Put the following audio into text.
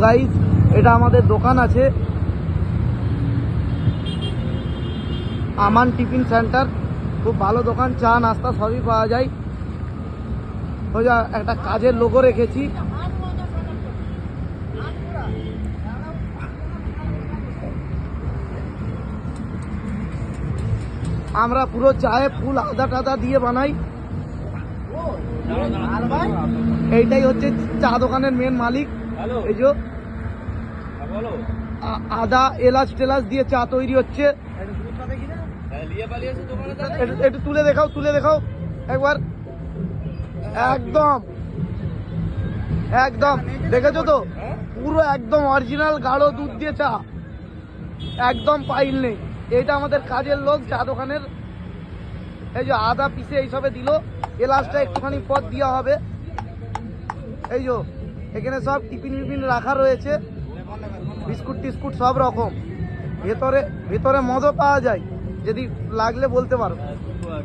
Guys, এটা আমাদের দোকান আছে আমান টিফিন সেন্টার। খুব ভালো দোকান, চা নাস্তা সবই পাওয়া যায়। ওই যা একটা কাজের লোগো রেখেছি। আমরা পুরো চায়ে ফুল আদা টাদা দিয়ে বানাই। এইটাই হচ্ছে চা দোকানের মেন মালিক। এই যে আদা এলাচ টেলাচ দিয়ে চা তৈরি হচ্ছে। একটু তুলে দেখাও একবার। একদম একদম দেখেছো তো, পুরো একদম অরিজিনাল গাঢ় দুধ দিয়ে চা, একদম পাইল নেই। এইটা আমাদের কাজের লোক চা দোকানের। এই যে আদা পিসে এইসবে দিল, এলাচটা একটুখানি পর দেওয়া হবে। এই যে এখানে সব টিফিন ফিফিন রাখা রয়েছে, বিস্কুট টিস্কুট সব রকম। ভেতরে মদও পাওয়া যায়, যদি লাগলে বলতে পারো।